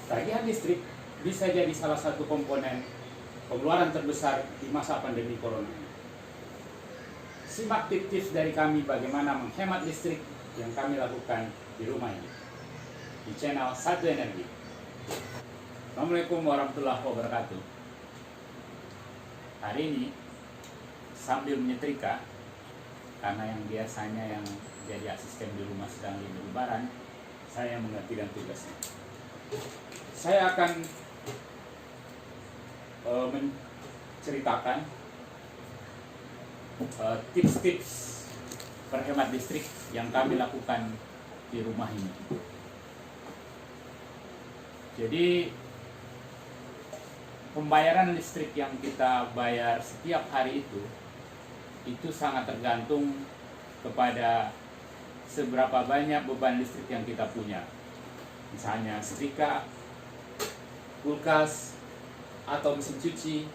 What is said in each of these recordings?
tagihan listrik bisa jadi salah satu komponen pengeluaran terbesar di masa pandemi corona. Simak tips dari kami bagaimana menghemat listrik yang kami lakukan di rumah ini di channel Satu Energi. Assalamualaikum warahmatullahi wabarakatuh. Hari ini sambil menyetrika, karena yang biasanya yang jadi asisten di rumah sedang libur lebaran, saya menggantikan tugasnya. Saya akan menceritakan tips-tips berhemat listrik yang kami lakukan di rumah ini. Jadi pembayaran listrik yang kita bayar setiap hari itu sangat tergantung kepada seberapa banyak beban listrik yang kita punya. Misalnya setrika, kulkas, atau mesin cuci,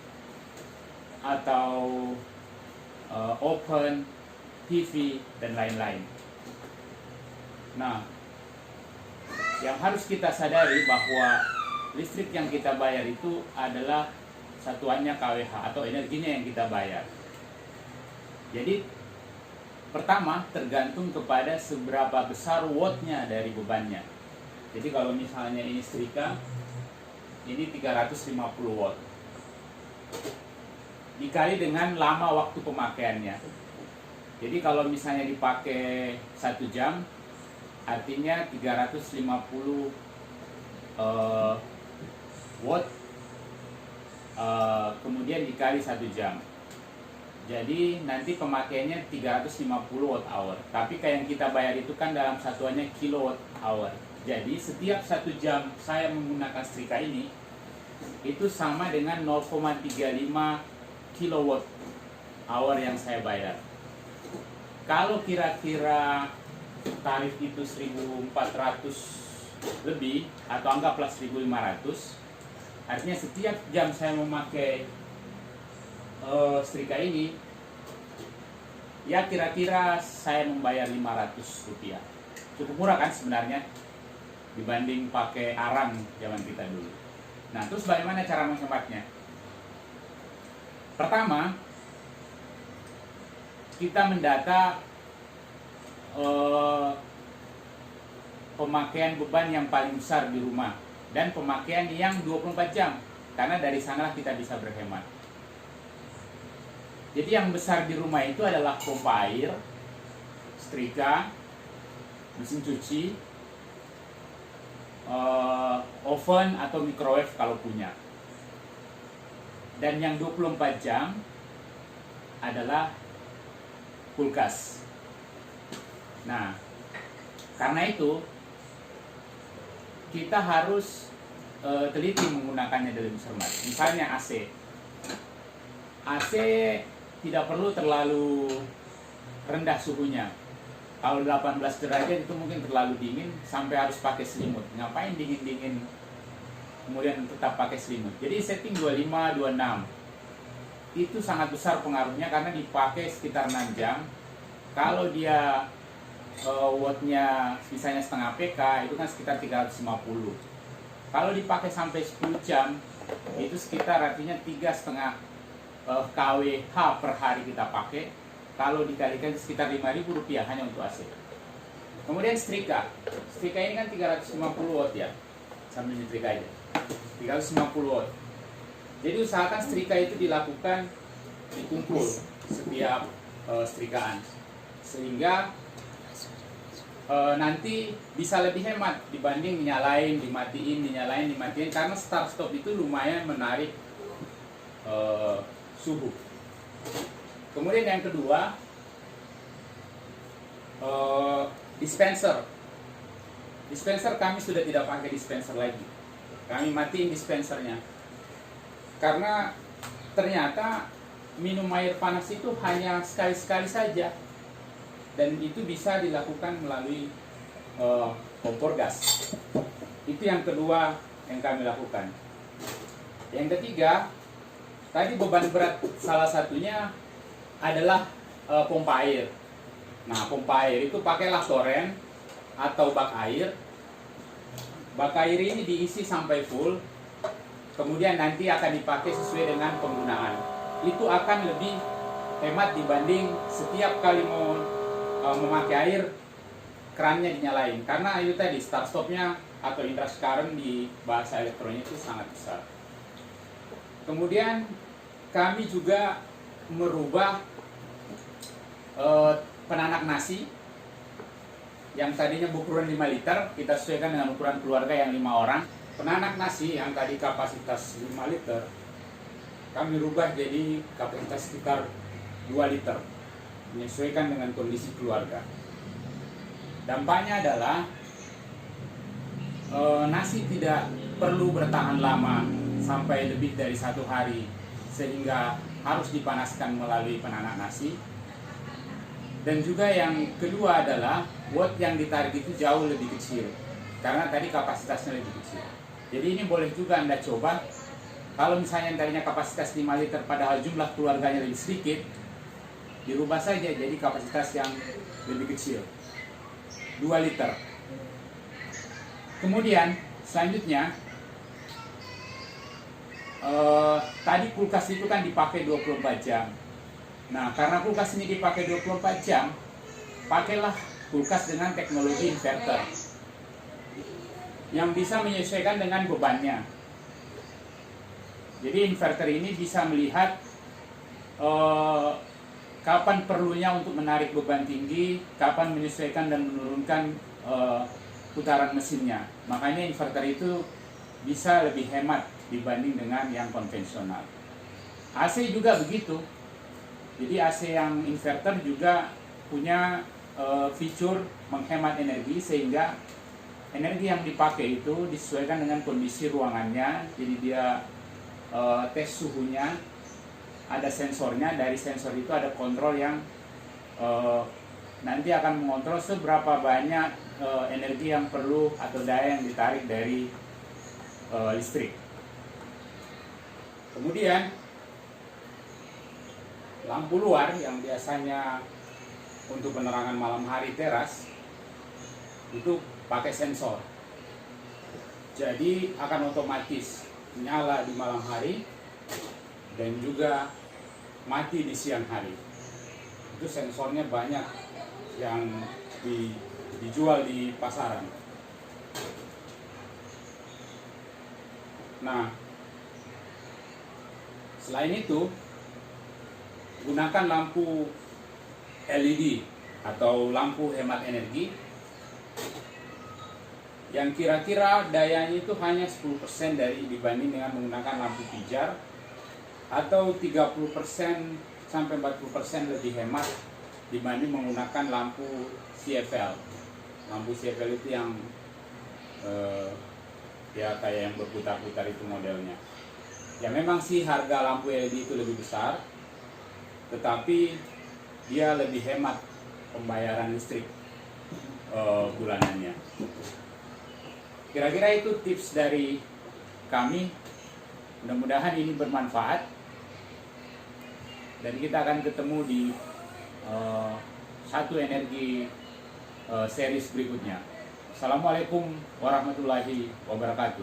atau oven, TV, dan lain-lain. Nah, yang harus kita sadari bahwa listrik yang kita bayar itu adalah satuannya kWh atau energinya yang kita bayar. Jadi pertama tergantung kepada seberapa besar wattnya dari bebannya. Jadi kalau misalnya ini setrika, ini 350 watt dikali dengan lama waktu pemakaiannya. Jadi kalau misalnya dipakai 1 jam, artinya 350 watt, kemudian dikali 1 jam. Jadi nanti pemakaiannya 350 watt hour. Tapi kayak yang kita bayar itu kan dalam satuannya kilowatt hour. Jadi setiap 1 jam saya menggunakan setrika ini, itu sama dengan 0,35 kilowatt hour yang saya bayar. Kalau kira-kira tarif itu 1.400 lebih, atau anggaplah 1.500, artinya setiap jam saya memakai setrika ini, ya kira-kira saya membayar 500 rupiah. Cukup murah kan sebenarnya dibanding pakai arang zaman kita dulu. Nah, terus bagaimana cara menghematnya? Pertama, kita mendata pemakaian beban yang paling besar di rumah dan pemakaian yang 24 jam, karena dari sanalah kita bisa berhemat. Jadi yang besar di rumah itu adalah pompa air, setrika, mesin cuci, oven atau microwave kalau punya. Dan yang 24 jam adalah kulkas. Nah, karena itu kita harus teliti menggunakannya dalam cermat. Misalnya AC. AC tidak perlu terlalu rendah suhunya. Kalau 18 derajat itu mungkin terlalu dingin sampai harus pakai selimut. Ngapain dingin-dingin kemudian tetap pakai selimut? Jadi setting 25, 26. Itu sangat besar pengaruhnya karena dipakai sekitar 6 jam. Kalau dia wattnya misalnya setengah PK, itu kan sekitar 350. Kalau dipakai sampai 10 jam, itu sekitar artinya 3,5 kWh per hari kita pakai. Kalau dikalikan sekitar 5.000 rupiah hanya untuk AC. Kemudian setrika. Setrika ini kan 350 watt ya. Sambil nyetrika aja. 350 watt. Jadi usahakan setrika itu dilakukan dikumpul setiap setrikaan. Sehingga nanti bisa lebih hemat dibanding dinyalain, dimatiin. Karena start stop itu lumayan menarik suhu. Kemudian yang kedua, dispenser. Dispenser kami sudah tidak pakai dispenser lagi. Kami matiin dispensernya. Karena ternyata minum air panas itu hanya sekali-sekali saja. Dan itu bisa dilakukan melalui kompor gas. Itu yang kedua yang kami lakukan. Yang ketiga, tadi beban berat salah satunya adalah pompa air. Nah, pompa air itu pakailah toren atau bak air Bak air ini diisi sampai full, kemudian nanti akan dipakai sesuai dengan penggunaan. Itu akan lebih hemat dibanding setiap kali mau memakai air kerannya dinyalain, karena itu tadi start stopnya atau interest current di bahasa elektronik itu sangat besar. Kemudian kami juga merubah penanak nasi yang tadinya ukuran 5 liter, kita sesuaikan dengan ukuran keluarga yang 5 orang. Penanak nasi yang tadi kapasitas 5 liter, kami rubah jadi kapasitas sekitar 2 liter, menyesuaikan dengan kondisi keluarga. Dampaknya adalah nasi tidak perlu bertahan lama sampai lebih dari 1 hari, sehingga harus dipanaskan melalui penanak nasi. Dan juga yang kedua adalah watt yang ditarik itu jauh lebih kecil, karena tadi kapasitasnya lebih kecil. Jadi ini boleh juga Anda coba. Kalau misalnya tadinya kapasitas 5 liter padahal jumlah keluarganya lebih sedikit, dirubah saja jadi kapasitas yang lebih kecil, 2 liter. Kemudian selanjutnya, tadi kulkas itu kan dipakai 24 jam. Nah, karena kulkas ini dipakai 24 jam, pakailah kulkas dengan teknologi inverter yang bisa menyesuaikan dengan bebannya. Jadi inverter ini bisa melihat kapan perlunya untuk menarik beban tinggi, kapan menyesuaikan dan menurunkan putaran mesinnya. Makanya inverter itu bisa lebih hemat dibanding dengan yang konvensional. AC juga begitu. Jadi AC yang inverter juga punya fitur menghemat energi, sehingga energi yang dipakai itu disesuaikan dengan kondisi ruangannya. Jadi dia tes suhunya, ada sensornya, dari sensor itu ada kontrol yang nanti akan mengontrol seberapa banyak energi yang perlu atau daya yang ditarik dari listrik. Kemudian lampu luar yang biasanya untuk penerangan malam hari teras itu pakai sensor, jadi akan otomatis nyala di malam hari dan juga mati di siang hari. Itu sensornya banyak yang dijual di pasaran. Nah, selain itu, gunakan lampu LED atau lampu hemat energi yang kira-kira dayanya itu hanya 10% dari dibanding dengan menggunakan lampu pijar, atau 30% sampai 40% lebih hemat dibanding menggunakan lampu CFL. Lampu CFL itu yang ya kayak yang berputar-putar itu modelnya. Ya memang sih harga lampu LED itu lebih besar, tetapi dia lebih hemat pembayaran listrik bulanannya. Kira-kira itu tips dari kami. Mudah-mudahan ini bermanfaat, dan kita akan ketemu di satu energi series berikutnya. Assalamualaikum warahmatullahi wabarakatuh.